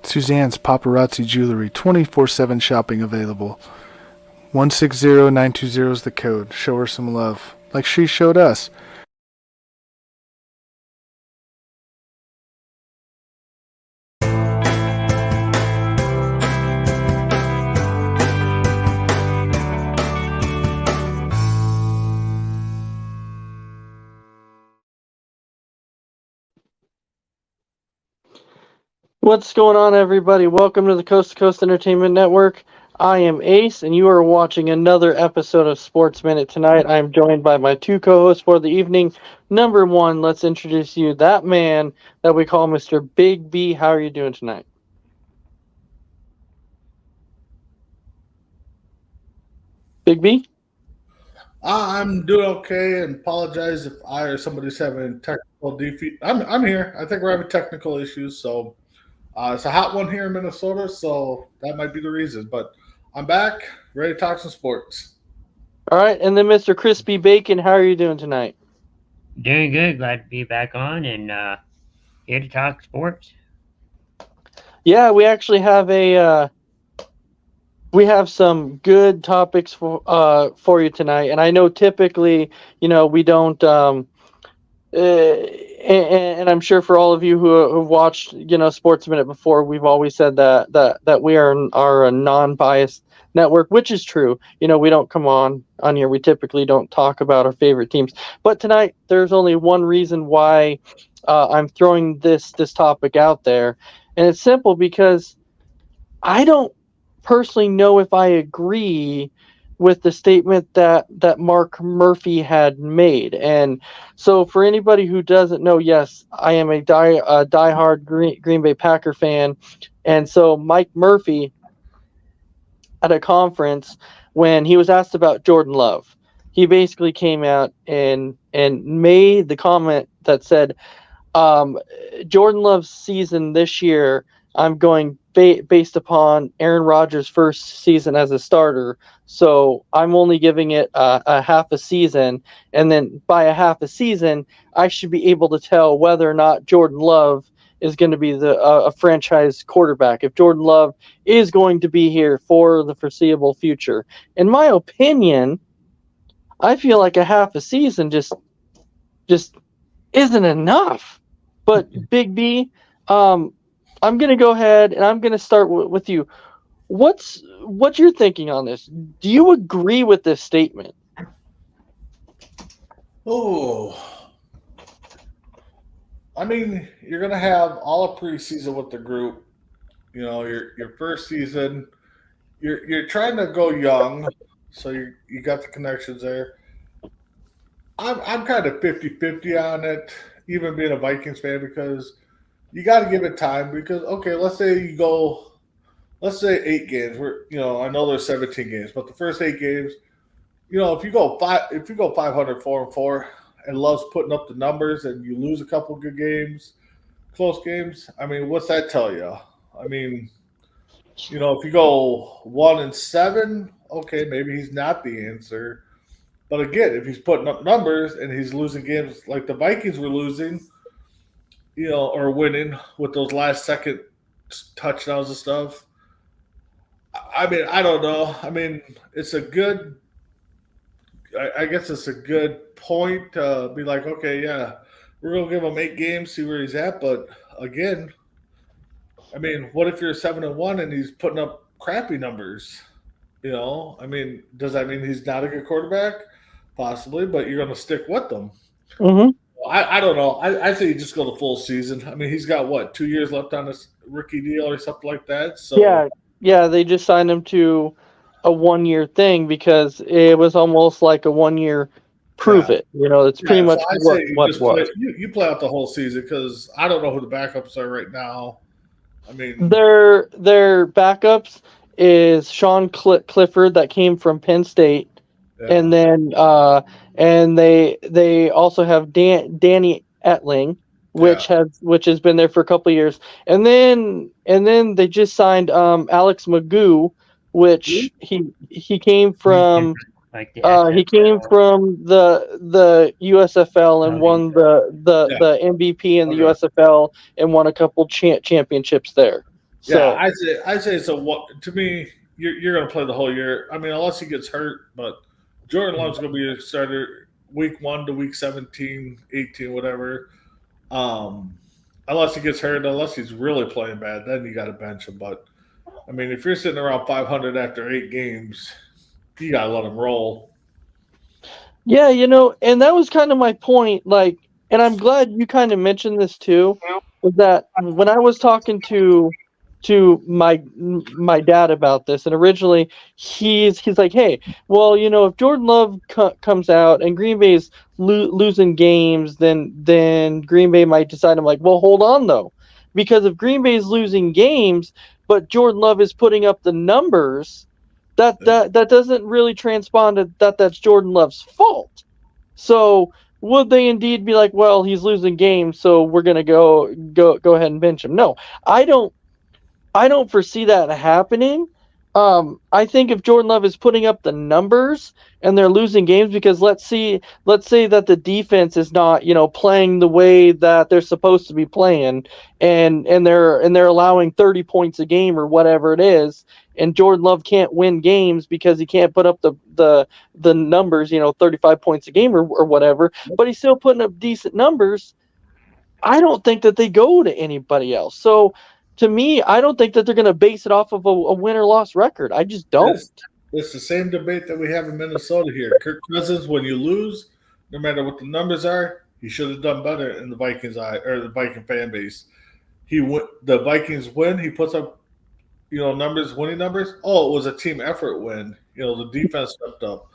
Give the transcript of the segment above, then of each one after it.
Suzanne's Paparazzi Jewelry, 24/7 shopping available. 160920 is the code. Show her some love, like she showed us. What's going on, everybody? Welcome to the Coast to Coast Entertainment Network. I am Ace, and you are watching another episode of Sports Minute tonight. I am joined by my two co-hosts for the evening. Number one, let's introduce you, that man that we call Mr. Big B. How are you doing tonight? Big B? I'm doing okay, and apologize if I or somebody's having technical defeat. I'm here. I think we're having technical issues, so it's a hot one here in Minnesota, so that might be the reason. But I'm back, ready to talk some sports. All right, and then Mr. Crispy Bacon, how are you doing tonight? Doing good. Glad to be back on and here to talk sports. Yeah, we actually have we have some good topics for you tonight, and I know typically, we don't. And I'm sure for all of you who have watched, Sports Minute before, we've always said that we are a non-biased network, which is true. We don't come on here. We typically don't talk about our favorite teams. But tonight, there's only one reason why I'm throwing this topic out there, and it's simple because I don't personally know if I agree with the statement that Mark Murphy had made. And so for anybody who doesn't know, yes, I am a diehard Green Bay Packer fan. And so Mike Murphy, at a conference, when he was asked about Jordan Love, he basically came out and made the comment that said, Jordan Love's season this year, I'm going based upon Aaron Rodgers' first season as a starter. So I'm only giving it a half a season. And then by a half a season, I should be able to tell whether or not Jordan Love is going to be a franchise quarterback, if Jordan Love is going to be here for the foreseeable future. In my opinion, I feel like a half a season just isn't enough. But Big B, I'm going to go ahead and I'm going to start with you. What's your thinking on this? Do you agree with this statement? Oh, I mean, you're going to have all of preseason with the group. Your first season, you're trying to go young, so you got the connections there. I'm kind of 50-50 on it, even being a Vikings fan, because you got to give it time. Because let's say 8 games. I know there's 17 games, but the first 8 games, if you go 500, 4-4, and Love's putting up the numbers, and you lose a couple good games, close games. I mean, what's that tell you? I mean, if you go 1-7, okay, maybe he's not the answer. But again, if he's putting up numbers and he's losing games like the Vikings were losing, or winning with those last second touchdowns and stuff. I mean, I don't know. I mean, I guess it's a good point to be like, okay, yeah, we're going to give him 8 games, see where he's at. But again, I mean, what if you're 7-1 and he's putting up crappy numbers? I mean, does that mean he's not a good quarterback? Possibly, but you're going to stick with them. Mm-hmm. I don't know. I say you just go the full season. I mean, he's got 2 years left on his rookie deal or something like that. So yeah, they just signed him to a 1-year thing because it was almost like a 1-year prove it. It's pretty much so what it was. You play out the whole season because I don't know who the backups are right now. I mean, their backups is Sean Clifford that came from Penn State. Yeah. And then and they also have Danny Etling, which has been there for a couple of years. And then they just signed Alex Magoo, which he came from he came from the USFL and won the MVP in the USFL and won a couple championships there. So I'd say it's a what to me. You're going to play the whole year. I mean, unless he gets hurt, but Jordan Love's going to be a starter week 1 to week 17, 18, whatever. Unless he gets hurt, unless he's really playing bad, then you got to bench him. But I mean, if you're sitting around 500 after 8 games, you got to let him roll. yeah, and that was kind of my point. Like, and I'm glad you kind of mentioned this too, was that when I was talking to my dad about this, and originally he's like, hey, well, if Jordan Love comes out and Green Bay's losing games, then Green Bay might decide. I'm like, well, hold on though, because if Green Bay's losing games, but Jordan Love is putting up the numbers, that doesn't really transpond that that's Jordan Love's fault. So would they indeed be like, well, he's losing games, so we're gonna go ahead and bench him? No, I don't foresee that happening. I think if Jordan Love is putting up the numbers and they're losing games, because let's say that the defense is not, playing the way that they're supposed to be playing, and they're allowing 30 points a game or whatever it is, and Jordan Love can't win games because he can't put up the numbers, 35 points a game or whatever, but he's still putting up decent numbers. I don't think that they go to anybody else. So to me, I don't think that they're going to base it off of a win or loss record. I just don't. It's the same debate that we have in Minnesota here. Kirk Cousins, when you lose, no matter what the numbers are, he should have done better in the Vikings eye or the Viking fan base. The Vikings win, he puts up, winning numbers. Oh, it was a team effort win. The defense stepped up.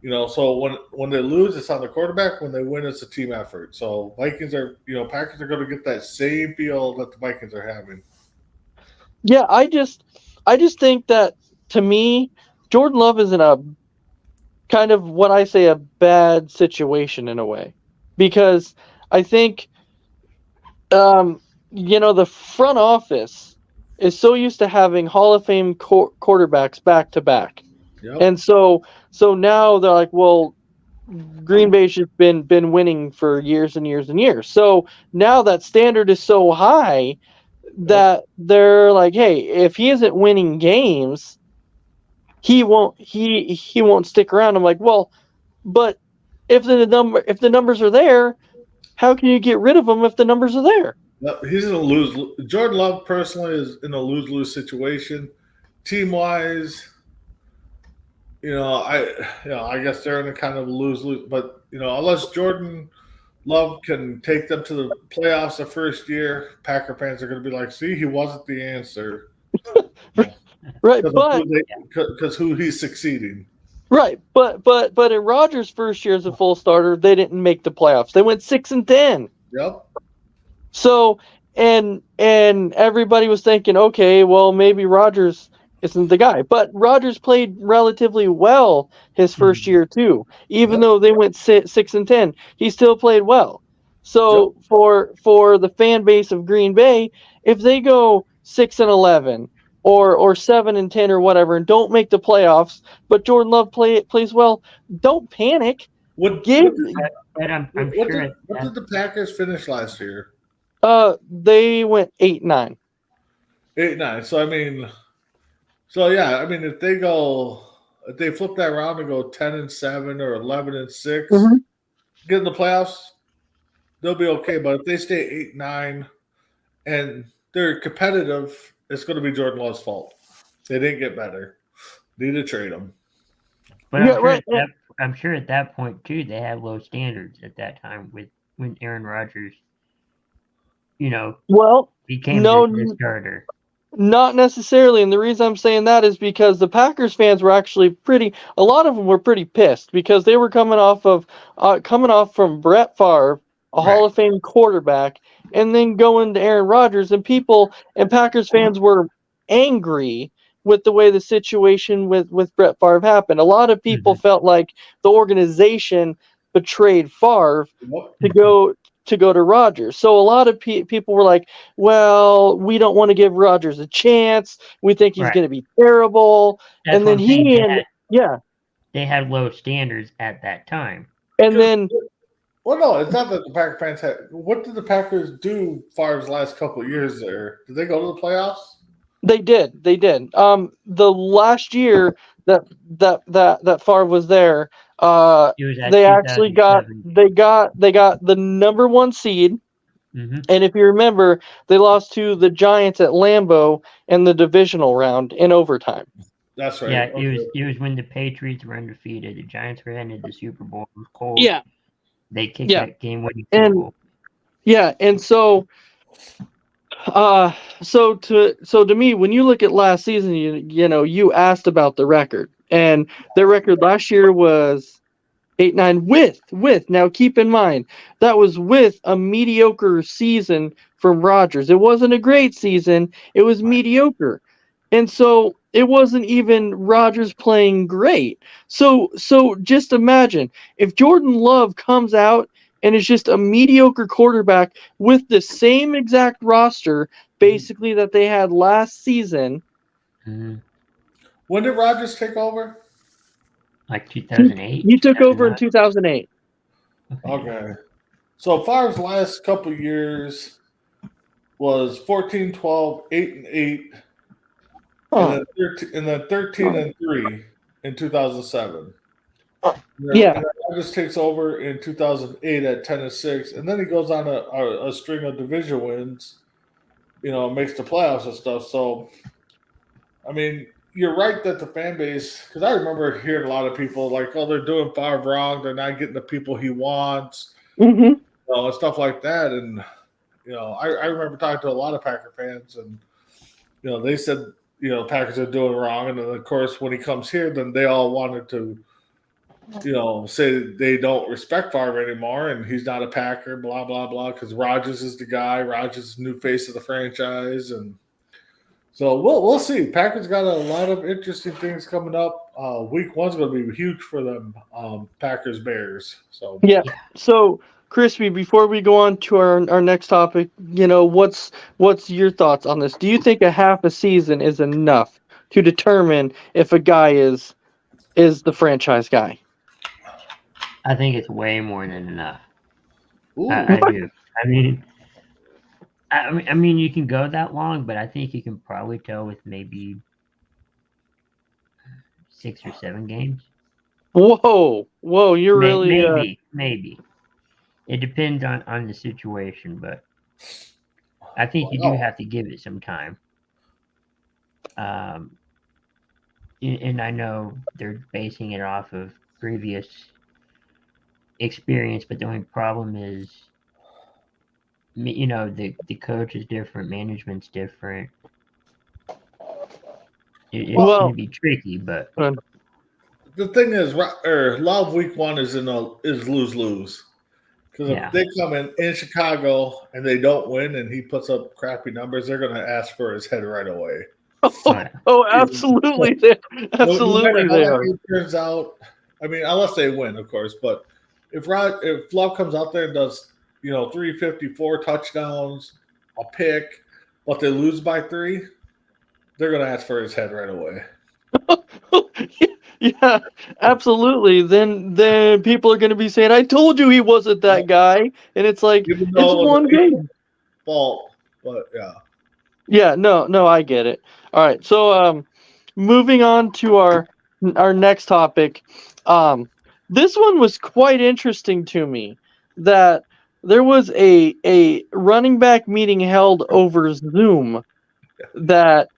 So when they lose, it's on the quarterback. When they win, it's a team effort. So Packers are going to get that same feel that the Vikings are having. Yeah, I just think that, to me, Jordan Love is in a kind of what I say a bad situation in a way, because I think the front office is so used to having Hall of Fame quarterbacks back to back. Yep. And so now they're like, well, Green Bay's just been winning for years and years and years. So now that standard is so high that they're like, hey, if he isn't winning games, he won't stick around. I'm like, well, but if the numbers are there, how can you get rid of them if the numbers are there? He's in a lose. Jordan Love personally is in a lose situation, team wise. I guess they're in a kind of lose. But unless Jordan Love can take them to the playoffs the first year, Packer fans are going to be like, "See, he wasn't the answer." Right, because who he's succeeding. Right, but in Rodgers' first year as a full starter, they didn't make the playoffs. They went 6-10. Yep. So and everybody was thinking, okay, well, maybe Rodgers isn't the guy. But Rodgers played relatively well his first year too. Even though they went 6-10, he still played well. So for the fan base of Green Bay, if they go 6-11 or 7-10 or whatever and don't make the playoffs, but Jordan Love plays well, don't panic. What I'm did sure. the Packers finish last year? They went 8-9. 8-9. So if they flip that around and go 10-7 or 11-6, get in the playoffs, they'll be okay. But if they stay 8-9 and they're competitive, it's going to be Jordan Love's fault. They didn't get better. Need to trade them. But I'm sure at that point too, they had low standards at that time when Aaron Rodgers, became the starter. Not necessarily, and the reason I'm saying that is because the Packers fans were actually a lot of them were pretty pissed because they were coming off from Brett Favre, a Hall of Fame quarterback, and then going to Aaron Rodgers, and Packers fans were angry with the way the situation with Brett Favre happened. A lot of people felt like the organization betrayed Favre to go to Rodgers. So a lot of people were like, well, we don't want to give Rodgers a chance. We think he's going to be terrible. That's and then they had low standards at that time. And then, well, no, it's not that the Packer fans had. What did the Packers do Favre's last couple of years there? Did they go to the playoffs? They did. The last year that Favre was there, It was at they actually got 2007. they got the number one seed. Hmm. And if you remember, they lost to the Giants at Lambeau in the divisional round in overtime. That's right. Yeah, Okay. it was when the Patriots were undefeated. The Giants were headed to the Super Bowl. It was cold. Yeah, They kicked yeah, that game-winning field and goal. yeah, and so to me, when you look at last season, you asked about the record, and their record last year was 8-9 with now keep in mind that was with a mediocre season from Rodgers. It wasn't a great season, it was mediocre. And so it wasn't even Rodgers playing great. So just imagine if Jordan Love comes out and is just a mediocre quarterback with the same exact roster basically that they had last season. Hmm. When did Rodgers take over? Like 2008, He took over in 2009. 2008. Okay. So Favre's last couple years was 14-12, 8-8, Huh. and then 13-3 in 2007. Yeah. And then Rodgers takes over in 2008 at 10-6, and then he goes on a string of division wins. Makes the playoffs and stuff. So, I mean, you're right that the fan base, because I remember hearing a lot of people like, "Oh, they're doing Favre wrong. They're not getting the people he wants," Hmm. and stuff like that. And I remember talking to a lot of Packer fans, and they said Packers are doing wrong, and then of course when he comes here, then they all wanted to say they don't respect Favre anymore, and he's not a Packer, blah blah blah, because Rodgers is the guy. Rodgers is the new face of the franchise, and so we'll see. Packers got a lot of interesting things coming up. Week 1's going to be huge for them. Packers Bears. So Yeah. Yeah. So, Crispy, before we go on to our next topic, what's your thoughts on this? Do you think a half a season is enough to determine if a guy is the franchise guy? I think it's way more than enough. ooh, I do. I mean, I mean, you can go that long, but I think you can probably tell with maybe 6 or 7 games. Whoa, you're really Maybe. It depends on the situation, but I think you do wow. have to give it some time. And I know they're basing it off of previous experience, but the only problem is, the coach is different, management's different. It's going well. to be tricky, but The thing is, Love Week 1 is lose-lose. Because yeah. if they come in Chicago and they don't win, and he puts up crappy numbers, they're going to ask for his head right away. Oh, absolutely, No matter how they that are. game turns out, I mean, unless they win, of course. But if Love comes out there and does 354 touchdowns, a pick, but they lose by 3, they're going to ask for his head right away. Yeah, absolutely. Then people are going to be saying, "I told you he wasn't that guy," and it's like Even it's though it was one game. fault, but yeah. Yeah, no, I get it. All right, so moving on to our next topic. This one was quite interesting to me. That there was a running back meeting held over Zoom. That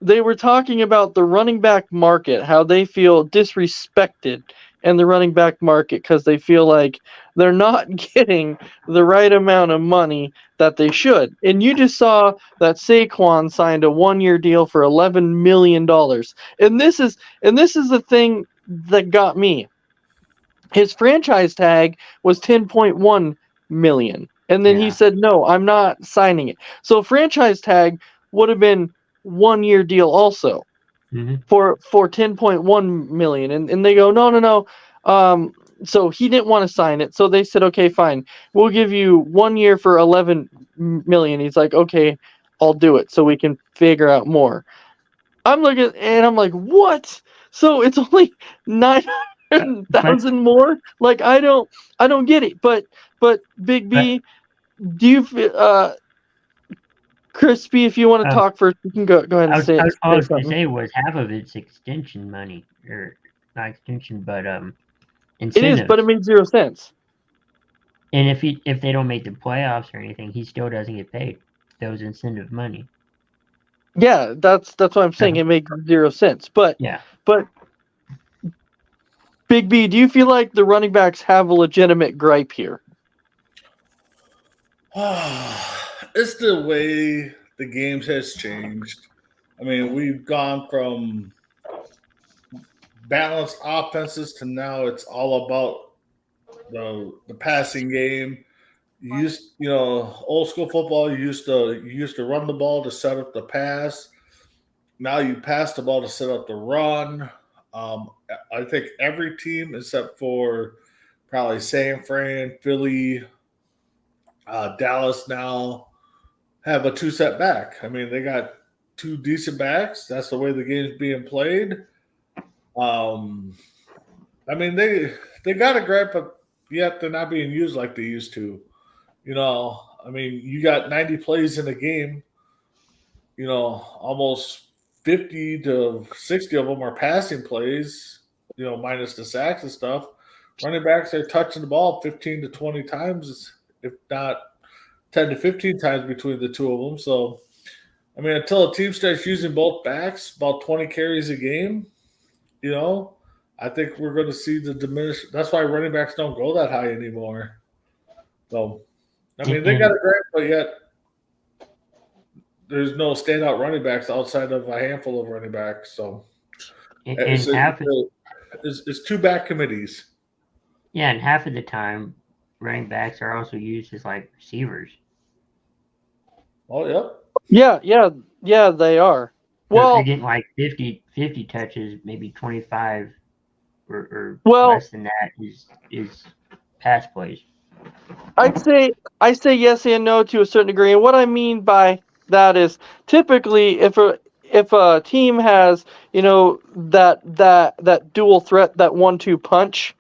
they were talking about the running back market, how they feel disrespected in the running back market because they feel like they're not getting the right amount of money that they should. And you just saw that Saquon signed a 1-year deal for $11 million. And this is the thing that got me. His franchise tag was 10.1 million. And then he Yeah. said, "No, I'm not signing it." So franchise tag would have been 1-year deal also Hmm. for 10.1 million. And they go, no. So he didn't want to sign it. So they said, "Okay, fine. We'll give you 1 year for 11 million." He's like, "Okay, I'll do it so we can figure out more." I'm looking and I'm like, "What?" So it's only 900,000 more? Like I don't get it. But Big But B, do you Crispy, if you want to talk first, you can go ahead and say all I was going to something. say was half of it's extension money, or not extension, but It incentives. is, but it makes 0 sense. And if they don't make the playoffs or anything, he still doesn't get paid those incentive money. Yeah, that's what I'm saying. It makes 0 sense. But Big B, do you feel like the running backs have a legitimate gripe here? It's the way the game has changed. I mean, we've gone from balanced offenses to now it's all about the passing game. Old school football, you used to run the ball to set up the pass. Now you pass the ball to set up the run. I think every team except for probably San Fran, Philly, Dallas now have a 2-set back. I mean, they got 2 decent backs. That's the way the game's being played. I mean, they got a grip, but yet they're not being used like they used to. I mean, you got 90 plays in a game. Almost 50 to 60 of them are passing plays, minus the sacks and stuff. Running backs are touching the ball 15 to 20 times, if not 10 to 15 times between the two of them. So, I mean, until a team starts using both backs, about 20 carries a game, I think we're going to see the diminish. That's why running backs don't go that high anymore. So, I mean, they got a great, but yet there's no standout running backs outside of a handful of running backs. So, it's 2 back committees. Yeah, and half of the time, running backs are also used as like receivers. Oh, yep. Yeah, they are. Well, they're getting like 50 touches, maybe 25 or less than that is pass plays. I say yes and no to a certain degree, and what I mean by that is typically if a team has that dual threat, that 1-2 punch,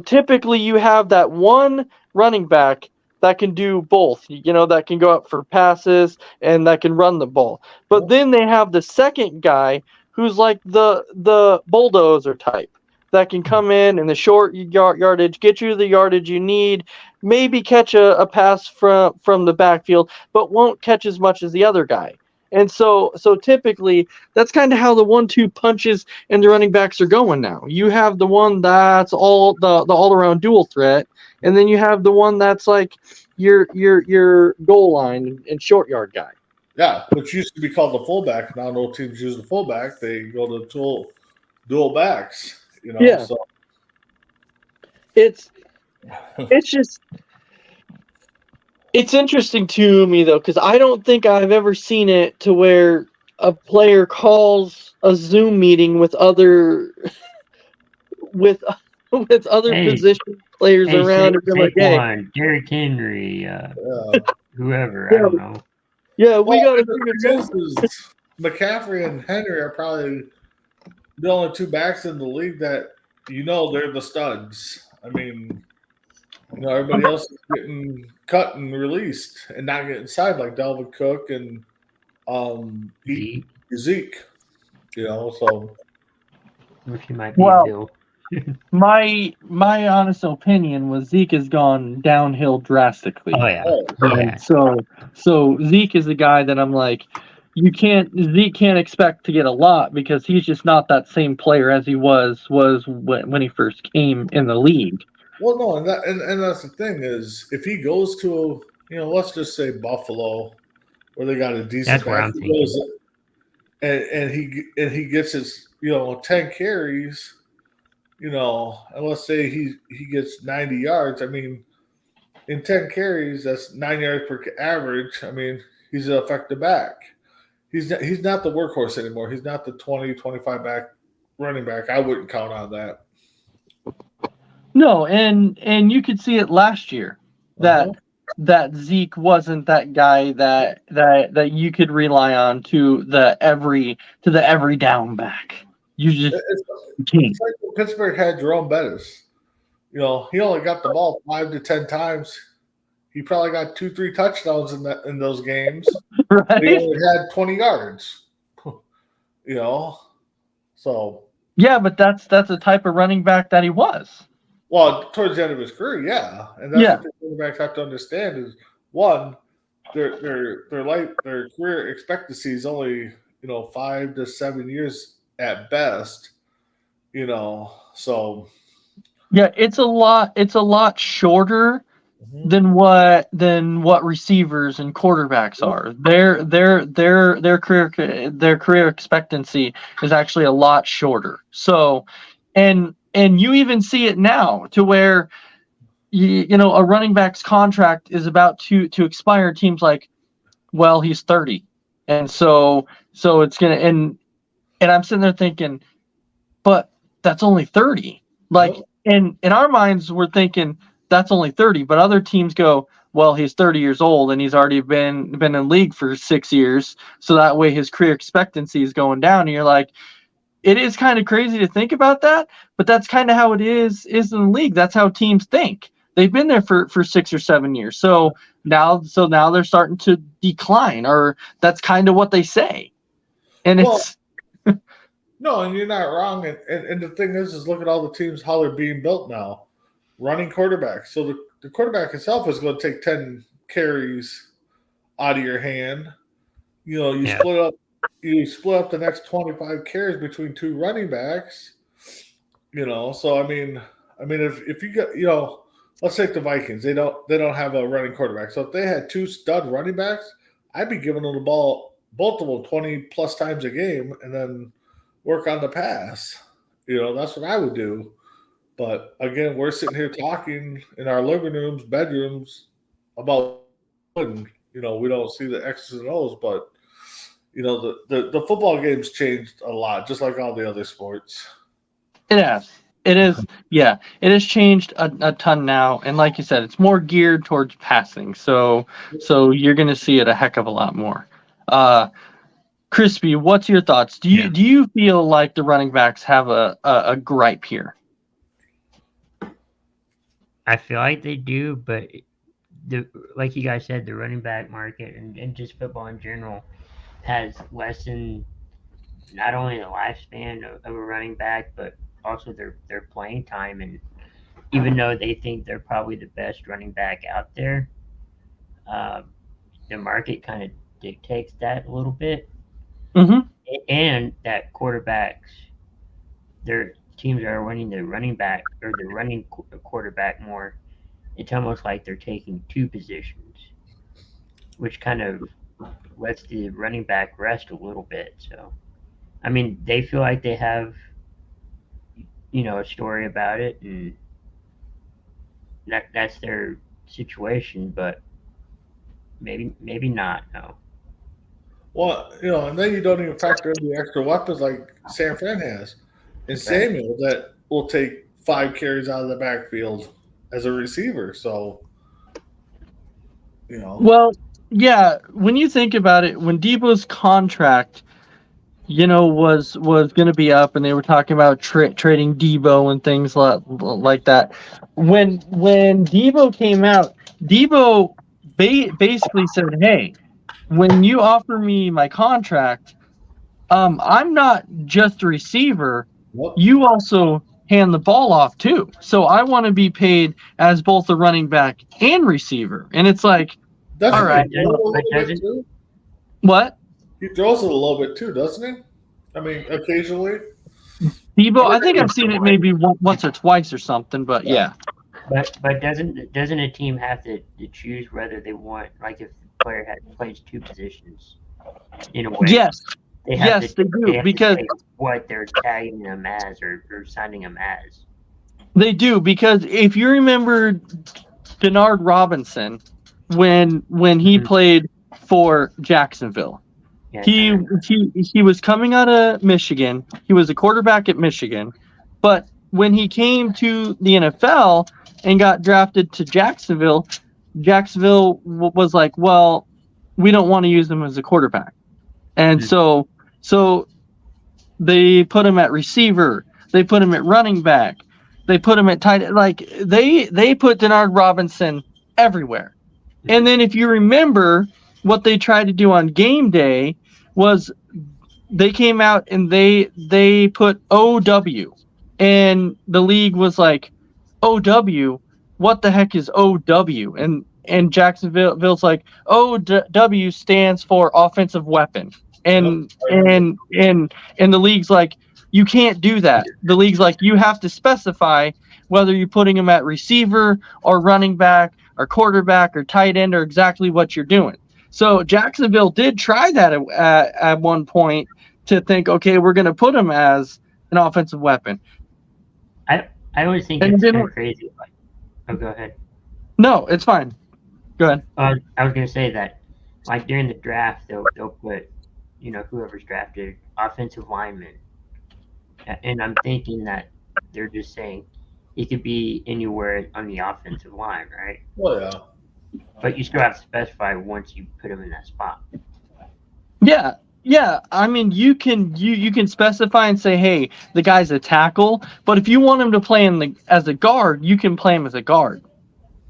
typically you have that one running back that can do both, that can go up for passes and that can run the ball. But then they have the second guy who's like the bulldozer type that can come in the short yardage, get you the yardage you need, maybe catch a pass from the backfield, but won't catch as much as the other guy. And so typically that's kind of how the 1-2 punches and the running backs are going now. You have the one that's all the all around dual threat, and then you have the one that's like your goal line and short yard guy. Yeah, which used to be called the fullback. Now no teams use the fullback. They go to dual backs. Yeah. So. It's just it's interesting to me though, because I don't think I've ever seen it to where a player calls a Zoom meeting with other position players around and be like, "Hey, Derrick Henry, whoever, I don't know." Yeah, we got to figure McCaffrey and Henry are probably the only 2 backs in the league that they're the studs. I mean, everybody else is getting cut and released and not getting signed like Dalvin Cook and Zeke. So which he might be a deal. My honest opinion was Zeke has gone downhill drastically. Oh yeah. So Zeke is the guy that I'm like, Zeke can't expect to get a lot because he's just not that same player as he was when he first came in the league. Well, no, and that's the thing is if he goes to let's just say Buffalo, where they got a decent back, and he gets his 10 carries. And let's say he gets 90 yards. I mean, in 10 carries, that's 9 yards per average. I mean, he's an effective back. He's not the workhorse anymore. He's not the 20, 25 back running back. I wouldn't count on that. No, and you could see it last year that Zeke wasn't that guy that you could rely on to the every down back. You just it's like when Pittsburgh had Jerome Bettis. He only got the ball 5 to 10 times. he probably got 2-3 touchdowns in those games. Right? He only had 20 yards. So yeah, but that's the type of running back that he was. Well, towards the end of his career, yeah, and that's what the quarterbacks have to understand is one, their career expectancy is only 5 to 7 years at best. So yeah, it's a lot shorter than what receivers and quarterbacks are. Their career expectancy is actually a lot shorter. So, and you even see it now to where a running back's contract is about to expire. Teams like, well, he's 30, and so it's gonna and I'm sitting there thinking, but that's only 30. Like, in our minds, we're thinking that's only 30, but other teams go, well, he's 30 years old and he's already been in league for 6 years, so that way his career expectancy is going down. And you're like, it is kind of crazy to think about that, but that's kind of how it is in the league. That's how teams think. They've been there for 6 or 7 years. So now they're starting to decline, or that's kind of what they say. And it's no, and you're not wrong. And the thing is look at all the teams, how they're being built now. Running quarterbacks. So the quarterback itself is going to take 10 carries out of your hand. You split up the next 25 carries between two running backs. So I mean if you get let's take the Vikings. They don't have a running quarterback. So if they had two stud running backs, I'd be giving them the ball, both of them, 20 plus times a game, and then work on the pass. That's what I would do. But again, we're sitting here talking in our living rooms, bedrooms about, we don't see the X's and O's, but the football game's changed a lot, just like all the other sports. It has. It is. Yeah, it has changed a ton now, and like you said, it's more geared towards passing. So you're going to see it a heck of a lot more. Crispy, what's your thoughts? Do you feel like the running backs have a gripe here? I feel like they do, but like you guys said, the running back market and just football in general has lessened not only the lifespan of a running back, but also their playing time. And even though they think they're probably the best running back out there, the market kind of dictates that a little bit. Mm-hmm. And that quarterbacks, their teams are running the running back or the running quarterback more. It's almost like they're taking two positions, which kind of lets the running back rest a little bit. So, I mean, they feel like they have, a story about it, and that's their situation, but maybe not, no. Well, and then you don't even factor in the extra weapons like San Fran has. And Samuel that will take 5 carries out of the backfield as a receiver. So, Well, yeah, when you think about it, when Debo's contract, was going to be up, and they were talking about trading Debo and things like that. When Debo came out, Debo basically said, "Hey, when you offer me my contract, I'm not just a receiver. Yep. You also hand the ball off too. So I want to be paid as both a running back and receiver." And it's like, all right, what? He throws it a little bit too, doesn't he? I mean, occasionally. Debo, I think I've seen it maybe once or twice or something, but yeah. But doesn't a team have to choose whether they want, like, if the player plays two positions in a way? Yes. They do, because what they're tagging them as or signing them as. They do, because if you remember Denard Robinson when he played for Jacksonville, he was coming out of Michigan. He was a quarterback at Michigan, but when he came to the NFL and got drafted to Jacksonville was like, well, we don't want to use him as a quarterback. And so they put him at receiver. They put him at running back. They put him at tight end. Like, they put Denard Robinson everywhere. And then if you remember, what they tried to do on game day was they came out and they put OW, and the league was like, OW, what the heck is OW? And Jacksonville's like, OW stands for offensive weapon, and the league's like, you can't do that. The league's like, you have to specify whether you're putting them at receiver or running back or quarterback or tight end or exactly what you're doing. So Jacksonville did try that at one point to think, okay, we're going to put him as an offensive weapon. I always think it's kind of crazy. Oh, go ahead. No, it's fine. Go ahead. I was going to say that, like during the draft, they'll put, whoever's drafted, offensive lineman, and I'm thinking that they're just saying he could be anywhere on the offensive line, right? Well, yeah. But you still have to specify once you put him in that spot. Yeah. I mean, you can specify and say, hey, the guy's a tackle. But if you want him to play as a guard, you can play him as a guard.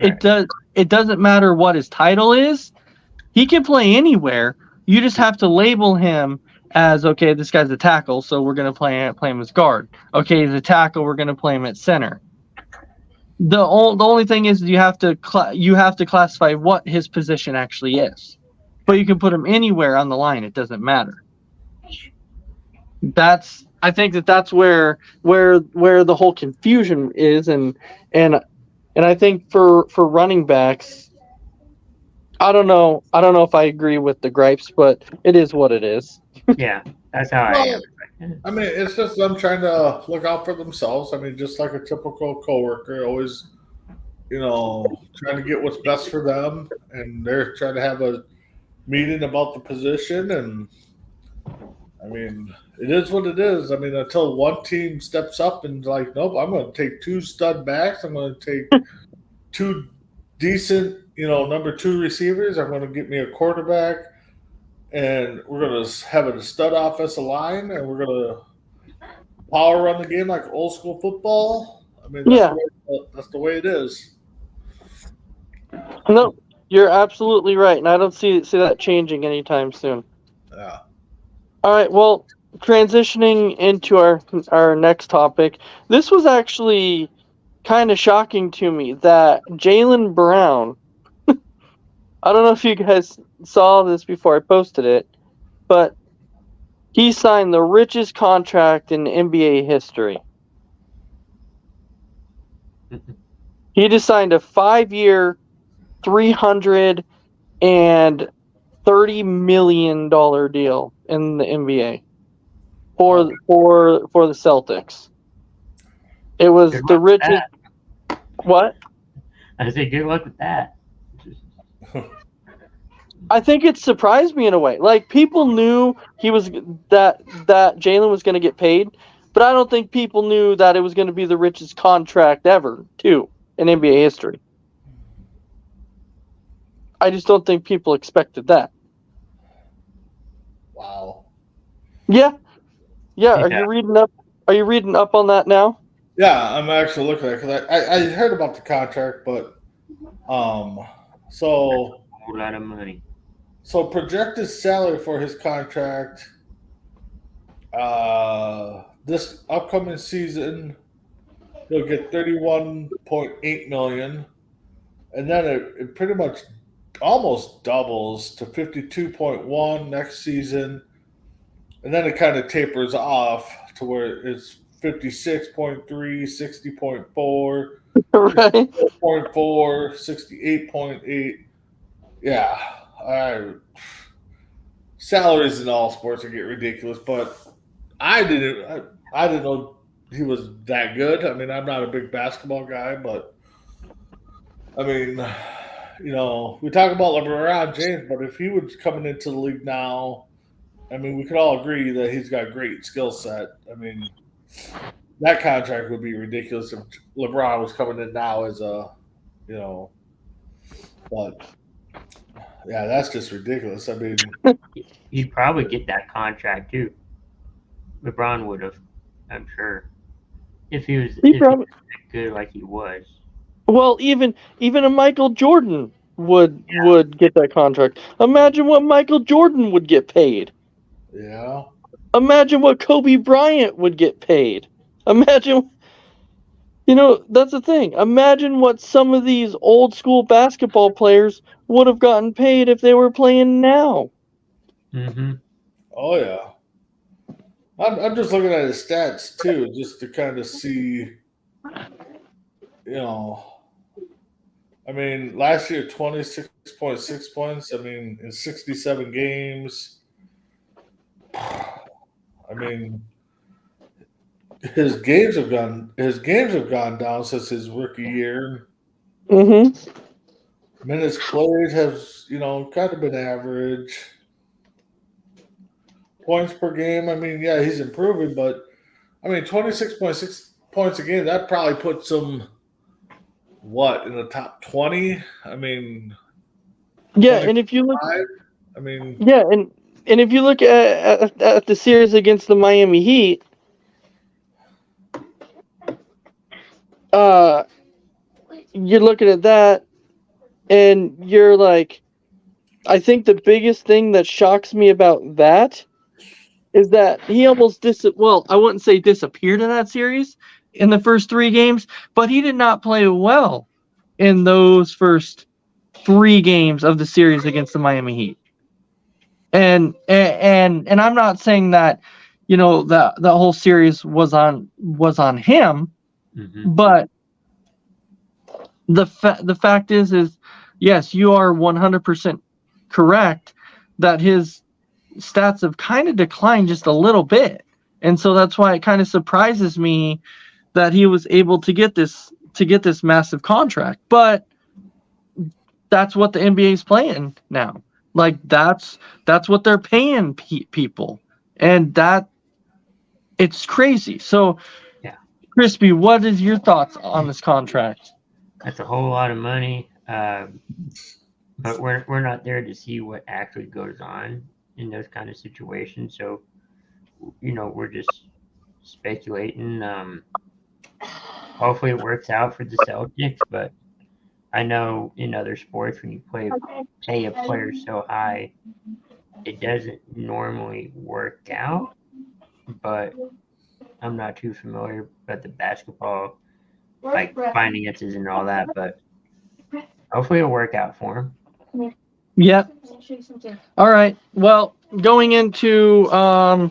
Right. It doesn't matter what his title is. He can play anywhere. You just have to label him as, okay, this guy's a tackle, so we're going to play him as guard. Okay, he's a tackle, we're going to play him at center. The only thing is you have to classify what his position actually is. But you can put him anywhere on the line. It doesn't matter. I think that's where the whole confusion is, and I think for running backs, I don't know if I agree with the gripes, but it is what it is. Yeah, that's how I am. I mean, it's just them trying to look out for themselves. I mean, just like a typical coworker, always, trying to get what's best for them, and they're trying to have a meeting about the position. And I mean, it is what it is. I mean, until one team steps up and like, nope, I'm going to take 2 stud backs. I'm going to take 2 decent, number 2 receivers. I'm going to get me a quarterback. And we're going to have a stud offensive line, and we're going to power run the game like old school football. I mean, that's the way it is. No, you're absolutely right, and I don't see that changing anytime soon. Yeah. All right, well, transitioning into our next topic, this was actually kind of shocking to me that Jaylen Brown, I don't know if you guys saw this before I posted it, but he signed the richest contract in NBA history. He just signed a 5-year, $330 million deal in the NBA for the Celtics. It was the richest. What? I said, good luck with that. I think it surprised me in a way. Like, people knew that Jaylen was going to get paid, but I don't think people knew that it was going to be the richest contract ever, too, in NBA history. I just don't think people expected that. Wow. Yeah. Are you reading up? Are you reading up on that now? Yeah, I'm actually looking at it because I heard about the contract, but so a whole lot of money. So projected salary for his contract this upcoming season, he'll get $31.8 million, and then it pretty much almost doubles to $52.1 next season, and then it kind of tapers off to where it's 56.3, 60.4, Right. 4.4, 68.8. Yeah. Salaries in all sports get ridiculous, but I didn't know he was that good. I mean, I'm not a big basketball guy, but I mean, we talk about LeBron James, but if he was coming into the league now, I mean, we could all agree that he's got a great skill set. I mean, that contract would be ridiculous if LeBron was coming in now as but yeah, that's just ridiculous. I mean, you'd probably get that contract too. LeBron would have, I'm sure, if he was good like he was. Well, even a Michael Jordan would get that contract. Imagine what Michael Jordan would get paid. Yeah. Imagine what Kobe Bryant would get paid. Imagine, that's the thing. Imagine what some of these old school basketball players would have gotten paid if they were playing now. Mm-hmm. Oh yeah. I'm just looking at his stats too, just to kind of see, I mean, last year 26.6 points. I mean, in 67 games. I mean, his games have gone down since his rookie year. Mm-hmm. Minutes played has, kind of been average. Points per game, I mean, yeah, he's improving, but I mean, 26.6 points a game, that probably puts him in the top 20? I mean, Yeah, 25? and if you look, I mean, yeah, and if you look at the series against the Miami Heat, you're looking at that, and you're like, I think the biggest thing that shocks me about that is that he almost I wouldn't say disappeared in that series in the first 3 games, but he did not play well in those first 3 games of the series against the Miami Heat. And I'm not saying that, that the whole series was on him, Mm-hmm. but the fact is yes, you are 100% correct that his stats have kind of declined just a little bit. And so that's why it kind of surprises me that he was able to get this massive contract. But that's what the NBA is playing now. Like that's what they're paying people. And that it's crazy. So Yeah. Crispy, what is your thoughts on this contract? That's a whole lot of money. But we're not there to see what actually goes on in those kind of situations. So, we're just speculating. Hopefully it works out for the Celtics, but I know in other sports when you pay a player so high, it doesn't normally work out. But I'm not too familiar with the basketball finances and all that. But hopefully it'll work out for him. Yep. All right. Well, going into our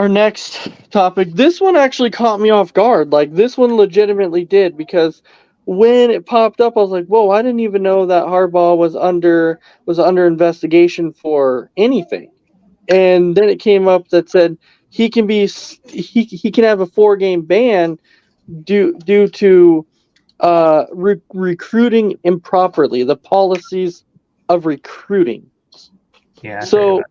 next topic, this one actually caught me off guard. Like this one legitimately did, because when it popped up, I was like, "Whoa! I didn't even know that Harbaugh was under investigation for anything." And then it came up that said he can have a 4-game ban due to recruiting improperly, the policies of recruiting. Yeah. So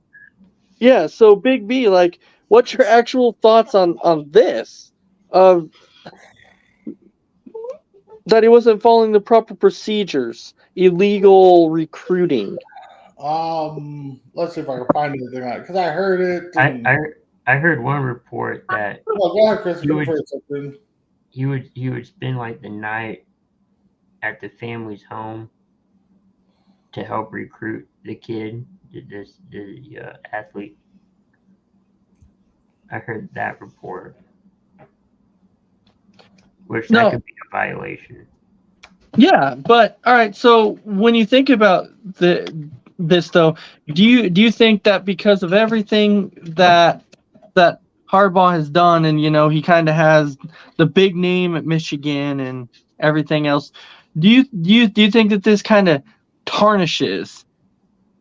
Big B, like, what's your actual thoughts on this? Of that he wasn't following the proper procedures, illegal recruiting. Let's see if I can find anything on it, because I heard it. And... I heard one report that go ahead, Chris. he would spend like the night at the family's home to help recruit the kid, the athlete. I heard that report, which that could be a violation. Yeah, but all right. So when you think about this though, do you think that because of everything that Harbaugh has done, and he kind of has the big name at Michigan and everything else, do you think that this kind of tarnishes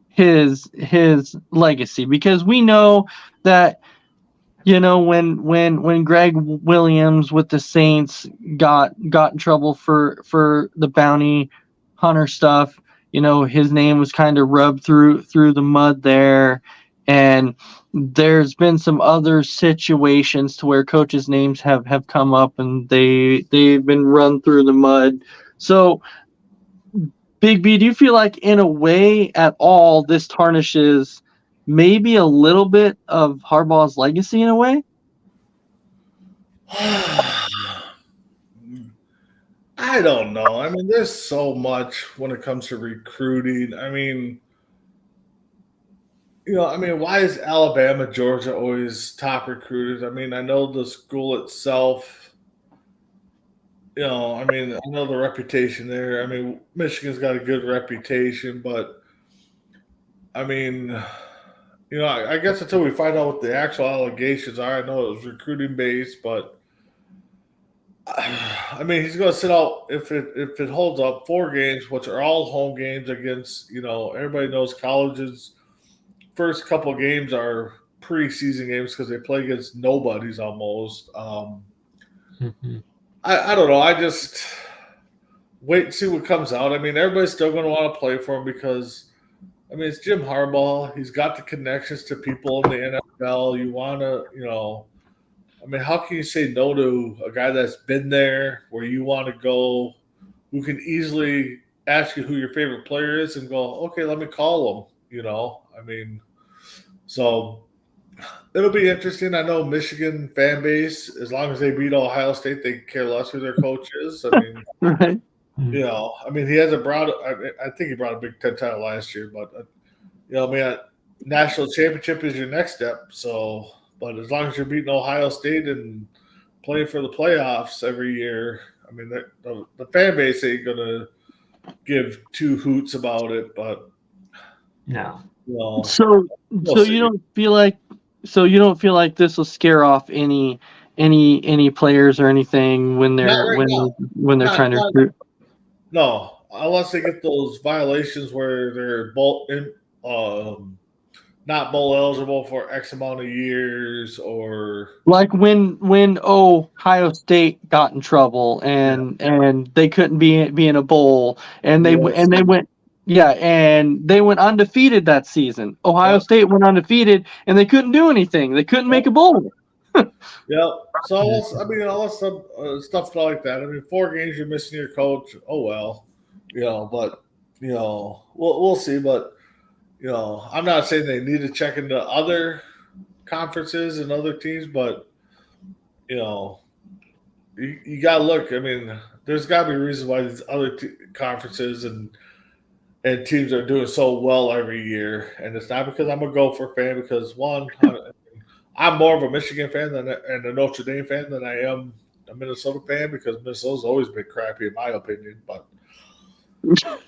his legacy? Because we know that when Greg Williams with the Saints got in trouble for the bounty hunter stuff, his name was kind of rubbed through the mud there. And there's been some other situations to where coaches' names have come up and they've been run through the mud. So Big B, do you feel like in a way at all this tarnishes maybe a little bit of Harbaugh's legacy in a way? I don't know. I mean, there's so much when it comes to recruiting. I mean, why is Alabama, Georgia always top recruiters? I mean, I know the school itself, I know the reputation there. I mean, Michigan's got a good reputation, but I mean, I guess until we find out what the actual allegations are, I know it was recruiting based, but I mean, he's going to sit out if it holds up 4 games, which are all home games against. Everybody knows colleges. First couple of games are preseason games because they play against nobodies almost. I don't know. I just wait and see what comes out. I mean, everybody's still going to want to play for him because, I mean, it's Jim Harbaugh. He's got the connections to people in the NFL. You want to, I mean, how can you say no to a guy that's been there where you want to go, who can easily ask you who your favorite player is and go, okay, let me call him, I mean, so it'll be interesting. I know Michigan fan base, as long as they beat Ohio State, they care less who their coach is. I mean, Right. I mean, he hasn't brought. I think he brought a Big Ten title last year, but national championship is your next step. So, but as long as you're beating Ohio State and playing for the playoffs every year, I mean, the fan base ain't gonna give 2 hoots about it. But No. well, So we'll see. you don't feel like this will scare off any players or anything when they're Not right now. when they're trying to Not- recruit? No, unless they get those violations where they're not bowl eligible for X amount of years, or Like when Ohio State got in trouble and they couldn't be in a bowl and they Yes. went undefeated that season. Ohio Yeah. State went undefeated and they couldn't do anything. They couldn't make a bowl. yeah. So unless some stuff like that. I mean, 4 games you're missing your coach. Oh well, but we'll see. But I'm not saying they need to check into other conferences and other teams, but you got to look. I mean, there's got to be a reason why these other conferences and teams are doing so well every year, and it's not because I'm a Gopher fan. Because one, I'm more of a Michigan fan and a Notre Dame fan than I am a Minnesota fan because Minnesota's always been crappy in my opinion. But but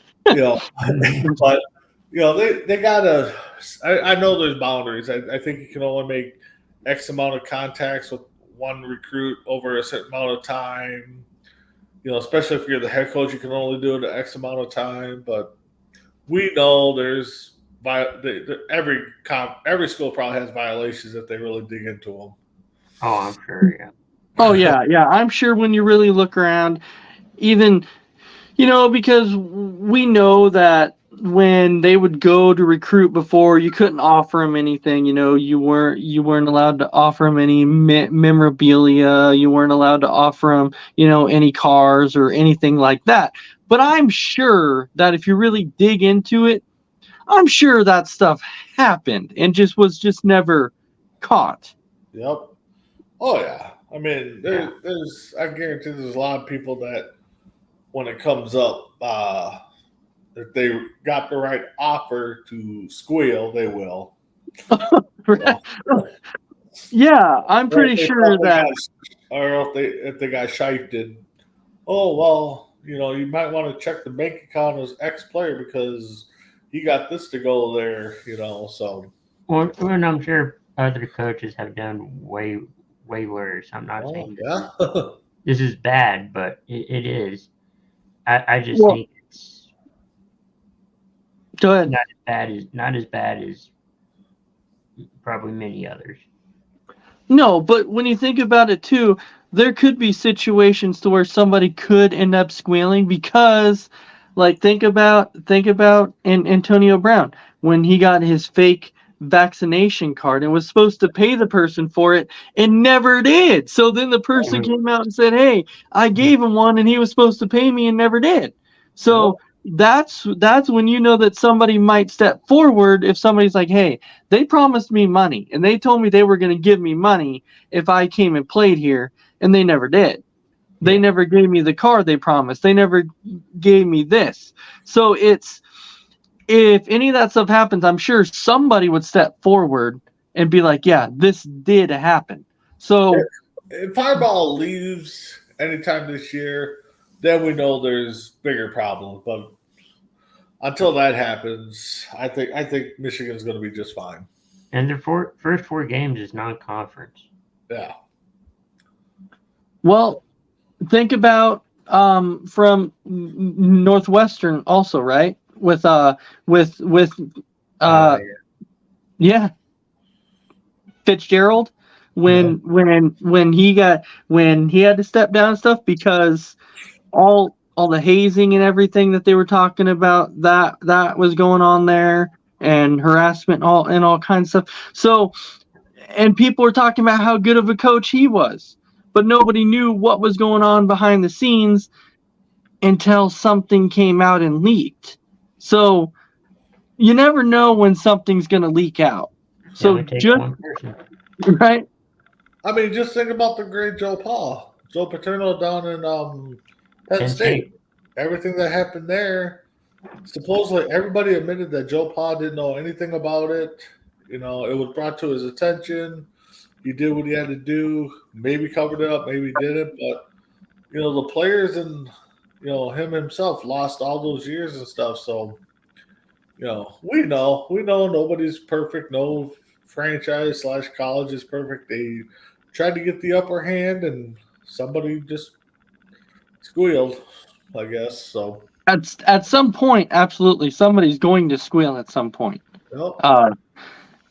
they gotta. I know there's boundaries. I think you can only make X amount of contacts with one recruit over a certain amount of time. Especially if you're the head coach, you can only do it an X amount of time. But we know there's every school probably has violations if they really dig into them. Oh, I'm sure, yeah. Oh yeah. I'm sure when you really look around, even because we know that when they would go to recruit before, you couldn't offer them anything. You weren't allowed to offer them any memorabilia. You weren't allowed to offer them, any cars or anything like that. But I'm sure that if you really dig into it, I'm sure that stuff happened and was just never caught. Yep. Oh yeah. I mean, there's. I guarantee there's a lot of people that, when it comes up, if they got the right offer to squeal, they will. Yeah, I'm pretty sure that. Or if they got shifted. Oh well, you might want to check the bank account as X player because he got this to go there. So. Well, and I'm sure other coaches have done way worse. I'm not saying this is bad, but it is. I just think it's go ahead. not as bad as probably many others. No, but when you think about it too, there could be situations to where somebody could end up squealing because, like, think about Antonio Brown when he got his fake vaccination card and was supposed to pay the person for it and never did. So then the person came out and said, "Hey, I gave him one and he was supposed to pay me and never did." So that's when you know that somebody might step forward if somebody's like, "Hey, they promised me money and they told me they were going to give me money if I came and played here and they never did." They Yeah. never gave me the car they promised. They never gave me this. So it's, if any of that stuff happens, I'm sure somebody would step forward and be like, yeah, this did happen. So If Fireball leaves anytime this year, then we know there's bigger problems. But until that happens, I think Michigan's going to be just fine. And their first 4 games is non-conference. Yeah. well, think about from Northwestern also, right? With Yeah. yeah, Fitzgerald when he had to step down and stuff because all the hazing and everything that they were talking about that was going on there, and harassment and all kinds of stuff. So, and people were talking about how good of a coach he was, but nobody knew what was going on behind the scenes until something came out and leaked. So you never know when something's going to leak out. So It takes just one person. right. I mean, just think about the great Joe Paul, Joe Paterno down in Penn Penn State. State. Everything that happened there, supposedly everybody admitted that Joe Paul didn't know anything about it. You know, it was brought to his attention. He did what he had to do. Maybe covered it up, maybe didn't. But you know, the players and him himself lost all those years and stuff. So we know nobody's perfect. No franchise / college is perfect. They tried to get the upper hand, and somebody just squealed, I guess. So At some point, absolutely, somebody's going to squeal at some point. yep.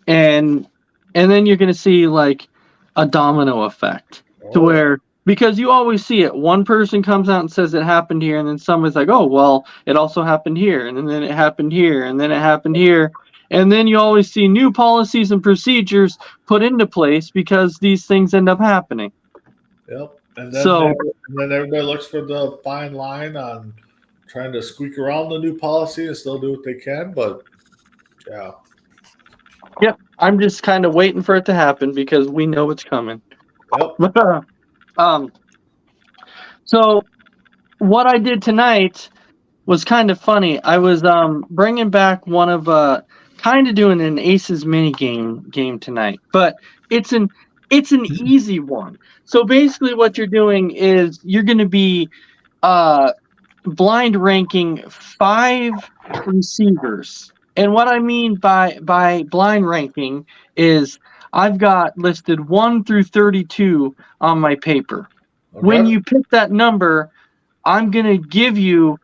And then you're going to see like a domino effect to where, because you always see it, one person comes out and says it happened here, and then somebody's like, oh, well, it also happened here, and then it happened here, and then it happened here. And then you always see new policies and procedures put into place because these things end up happening. Yep. And then, So- and then everybody looks for the fine line on trying to squeak around the new policy and still do what they can. But yeah. Yep, I'm just kind of waiting for it to happen because we know it's coming. Yep. So what I did tonight was kind of funny. I was bringing back one of kind of doing an Aces mini game tonight, but it's an easy one. So basically, what you're doing is you're going to be blind ranking 5 receivers. And what I mean by blind ranking is I've got listed 1 through 32 on my paper. Okay. When you pick that number, I'm going to give you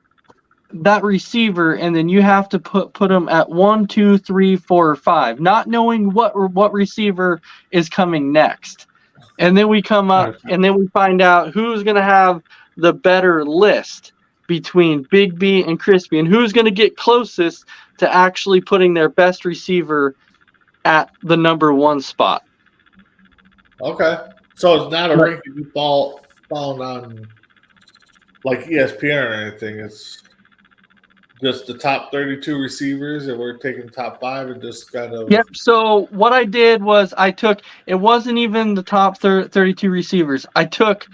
that receiver, and then you have to put them at 1, 2, 3, 4, or 5, not knowing what receiver is coming next. And then we come up and then we find out who's going to have the better list between Big B and Crispy, and who's going to get closest to actually putting their best receiver at the number 1 spot. Okay. So it's not a ranking you found on like ESPN or anything. It's just the top 32 receivers, and we're taking the top 5 and just kind of. Yep. So what I did was it wasn't even the top 32 receivers. I took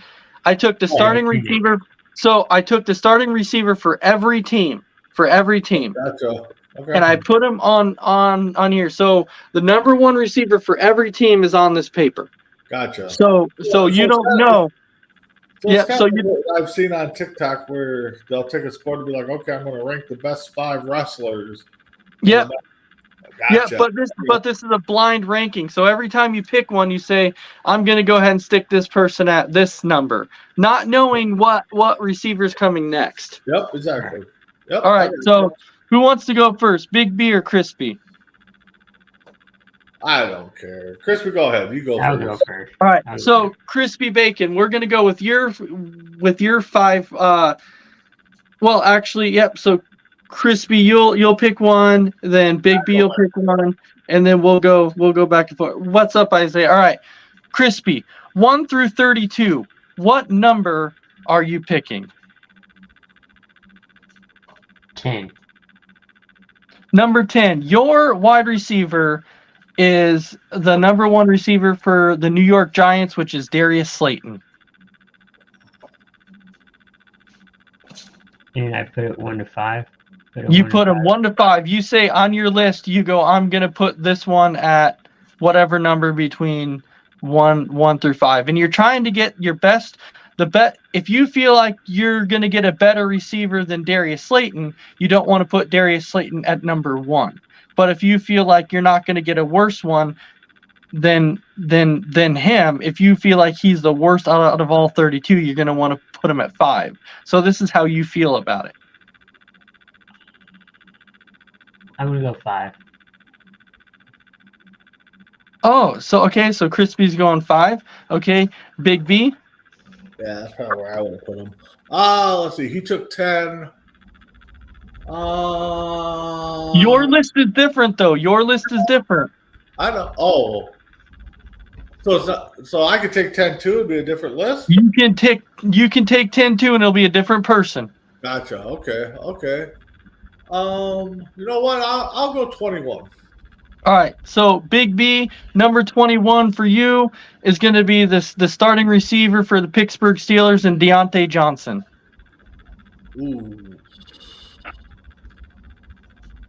the starting receiver. So I took the starting receiver for every team. Gotcha. Okay. And I put them on here. So the number 1 receiver for every team is on this paper. Gotcha. So you don't know. So Yeah, it's so kind of what I've seen on TikTok where they'll take a sport and be like, okay, I'm going to rank the best 5 wrestlers. Yep. Gotcha. Yeah, but this is a blind ranking. So every time you pick one, you say, I'm going to go ahead and stick this person at this number, not knowing what receiver's coming next. Yep, exactly. Yep. All right, so who wants to go first, Big B or Crispy? I don't care. Crispy, go ahead. You go I'll first. go first. All right, so Crispy Bacon, we're going to go with your 5. Well, actually, yep. So Crispy, you'll pick one, then Big B will pick one, and then we'll go back and forth. What's up, Isaiah? All right, Crispy, 1 through 32. What number are you picking? 10. Number 10. Your wide receiver is the number 1 receiver for the New York Giants, which is Darius Slayton. And I put it 1 to 5. You put them 1 to 5. You say on your list, you go, I'm going to put this one at whatever number between 1 through 5. And you're trying to get your best. If you feel like you're going to get a better receiver than Darius Slayton, you don't want to put Darius Slayton at number 1. But if you feel like you're not going to get a worse one than him, if you feel like he's the worst out of all 32, you're going to want to put him at 5. So this is how you feel about it. I'm going to go 5. Oh, so Crispy's going 5. Okay, Big B. Yeah, that's probably where I would have put him. Let's see. He took 10. Your list is different, though. Your list is different. I know. Oh. So it's not, so I could take 10 too. It'd be a different list. You can take 10 too, and it'll be a different person. Gotcha. Okay. You know what? I'll go 21. All right. So Big B, number 21 for you is going to be the starting receiver for the Pittsburgh Steelers and Deontay Johnson. Ooh.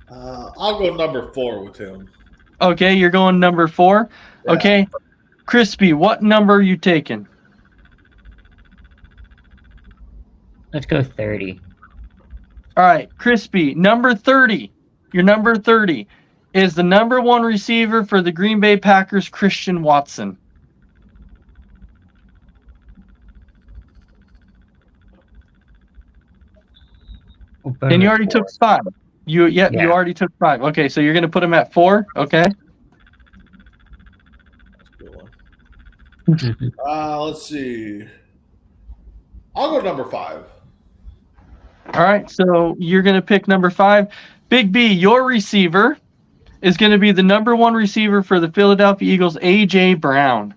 I'll go number 4 with him. Okay, you're going number 4. Yeah. Okay, Crispy, what number are you taking? Let's go 30. All right, Crispy, number 30. Your number 30 is the number 1 receiver for the Green Bay Packers, Christian Watson. And you already took 5. You already took 5. Okay, so you're going to put him at 4. Okay. That's a good one. Let's see. I'll go number 5. All right, so you're going to pick number 5. Big B, your receiver is going to be the number 1 receiver for the Philadelphia Eagles, A.J. Brown.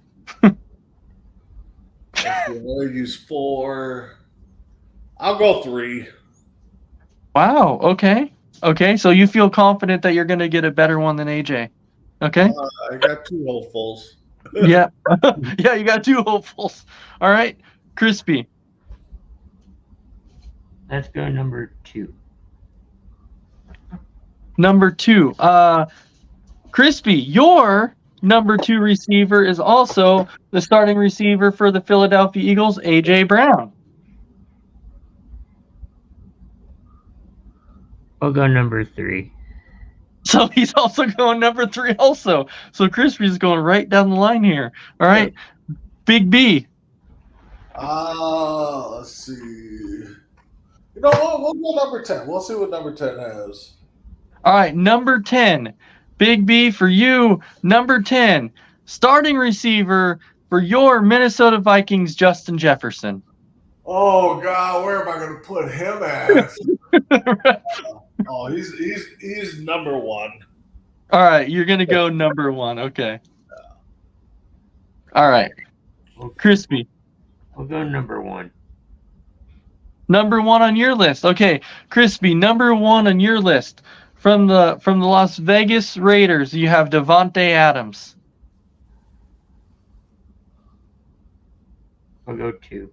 I'll use 4. I'll go 3. Wow, okay. Okay, so you feel confident that you're going to get a better one than A.J. Okay? I got 2 hopefuls. Yeah. Yeah, you got 2 hopefuls. All right, Crispy. Let's go number 2. Number 2. Crispy, your number 2 receiver is also the starting receiver for the Philadelphia Eagles, A.J. Brown. I'll go number 3. So he's also going number 3 also. So Crispy's going right down the line here. All right. Big B. Let's see. You know what? We'll go number 10. We'll see what number 10 has. All right, number 10. Big B for you. Number 10. Starting receiver for your Minnesota Vikings, Justin Jefferson. Oh God, where am I going to put him at? He's number 1. All right, you're going to go number 1. Okay. All right. Crispy. We'll go number 1. Number 1 on your list. Okay, Crispy, number 1 on your list. From the Las Vegas Raiders, you have Devontae Adams. I'll go 2.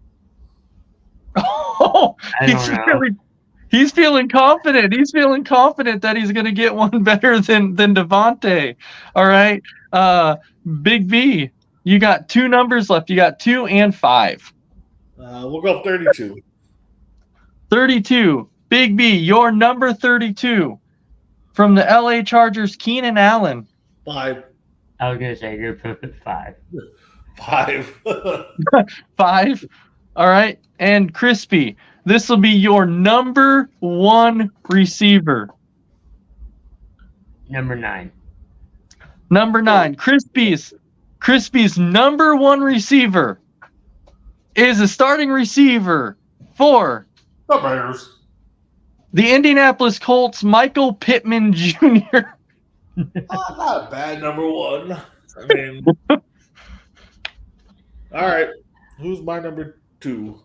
Oh, he's feeling confident. He's feeling confident that he's going to get one better than Devontae. All right. Big B, you got 2 numbers left. You got 2 and 5. We'll go 32. 32. Big B, your number 32 from the LA Chargers, Keenan Allen. 5. I was going to say you're going to put 5. 5. 5. All right. And Crispy, this will be your number 1 receiver. Number 9. Number 9. Crispy's number 1 receiver is a starting receiver for The Bears. the Indianapolis Colts, Michael Pittman Jr. Not bad, number 1. I mean, all right. Who's my number 2?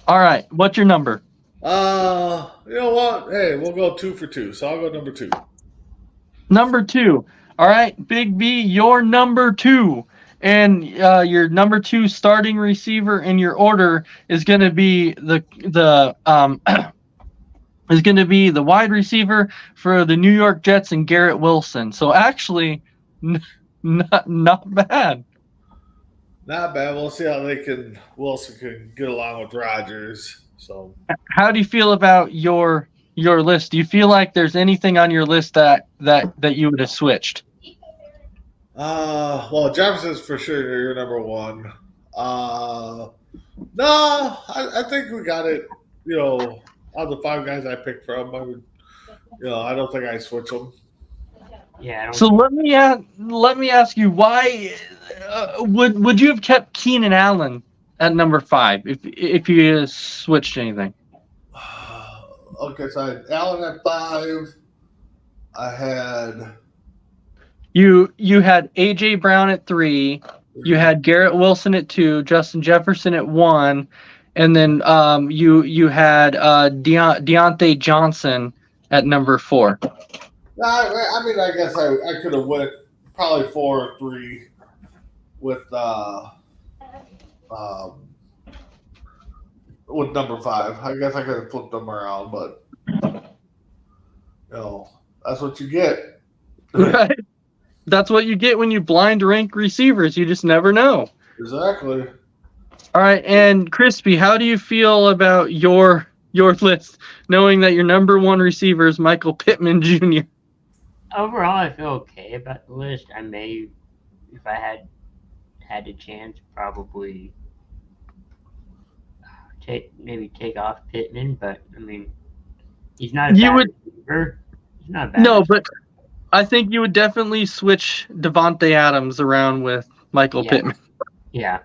All right. What's your number? You know what? Hey, we'll go 2 for 2. So I'll go number 2. Number 2. All right. Big B, your number 2. And your number 2 starting receiver in your order is going to be the is going to be the wide receiver for the New York Jets and Garrett Wilson. So actually, not bad. Not bad. We'll see how Wilson can get along with Rodgers. So How do you feel about your list? Do you feel like there's anything on your list that you would have switched? well, Jefferson's for sure your number one. No, I think we got it. Out of the 5 guys I picked from, I don't think I switch them. Yeah. So let me ask you, why would you have kept Keenan Allen at number 5 if you switched anything? Okay, so I had Allen at 5. I had You had AJ Brown at 3. You had Garrett Wilson at 2, Justin Jefferson at 1, and then you had Deontay Johnson at number 4. I mean, I guess I could have went probably 4 or 3 with number 5. I guess I could have flipped them around, but that's what you get. Right. That's what you get when you blind rank receivers. You just never know. Exactly. All right, and Crispy, how do you feel about your list, knowing that your number 1 receiver is Michael Pittman Jr.? Overall, I feel okay about the list. I may, if I had the chance, probably take off Pittman, but I mean, he's not a bad receiver. He's not a bad receiver. But I think you would definitely switch Devontae Adams around with Michael Pittman. Yeah,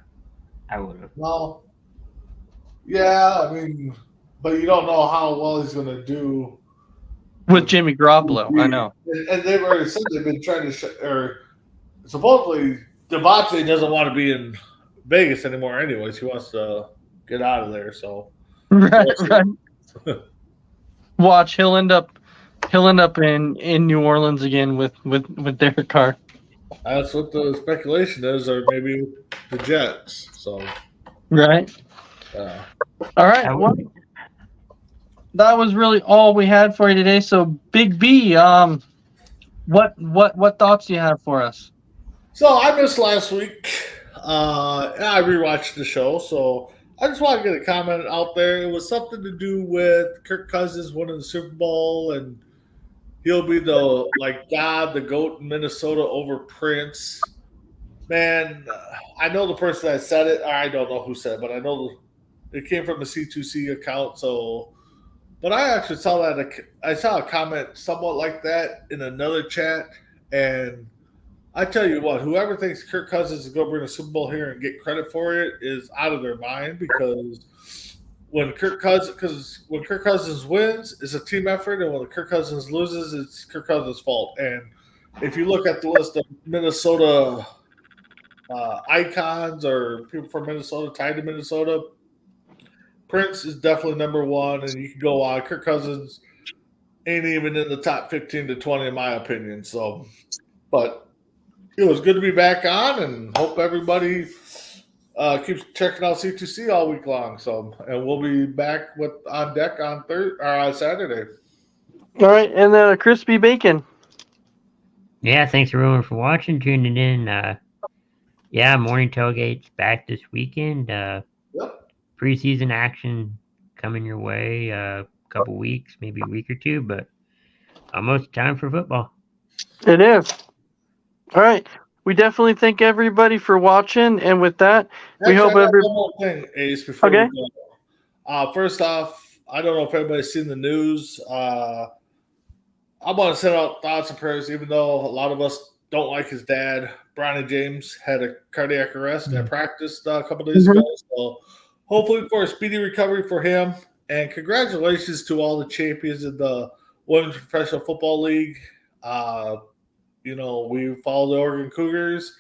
I would have. Well, yeah, I mean, but you don't know how well he's going to do with Jimmy Garoppolo. I know. And they've already said they've been trying to supposedly Devontae doesn't want to be in Vegas anymore anyways. He wants to get out of there, so. Right. Watch, he'll end up in New Orleans again with Derek Carr. That's what the speculation is, or maybe the Jets. So. Right. All right. Well, that was really all we had for you today. So, Big B, what thoughts do you have for us? So I missed last week. I rewatched the show, so I just want to get a comment out there. It was something to do with Kirk Cousins winning the Super Bowl, and he'll be the the GOAT in Minnesota over Prince. Man, I know the person that said it. Or I don't know who said it, but I know it came from a C2C account. So, but I actually saw a comment somewhat like that in another chat, and I tell you what, whoever thinks Kirk Cousins is going to bring a Super Bowl here and get credit for it is out of their mind, because when Kirk Cousins wins, it's a team effort, and when Kirk Cousins loses, it's Kirk Cousins' fault. And if you look at the list of Minnesota icons or people from Minnesota tied to Minnesota, Prince is definitely number 1, and you can go on. Kirk Cousins ain't even in the top 15 to 20 in my opinion. So, but it was good to be back on, and hope everybody keeps checking out C2C all week long. So, and we'll be back on deck on Saturday. All right, and Crispy Bacon. Yeah, thanks everyone for watching, tuning in. Morning tailgates back this weekend. Yep. Preseason action coming your way. A couple weeks, maybe a week or 2, but almost time for football. It is. All right. We definitely thank everybody for watching, and with that, we hope everybody. One more thing, Ace, before we go. First off, I don't know if everybody's seen the news. I want to send out thoughts and prayers, even though a lot of us don't like his dad. Bronny James had a cardiac arrest at practice a couple days ago, so hopefully for a speedy recovery for him. And congratulations to all the champions in the Women's Professional Football League. We follow the Oregon Cougars.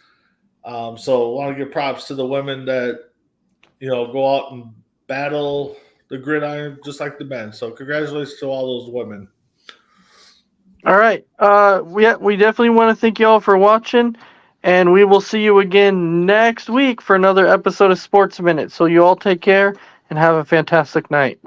So I want to give props to the women that, go out and battle the gridiron just like the men. So congratulations to all those women. All right. We definitely want to thank you all for watching, and we will see you again next week for another episode of Sports Minute. So you all take care and have a fantastic night.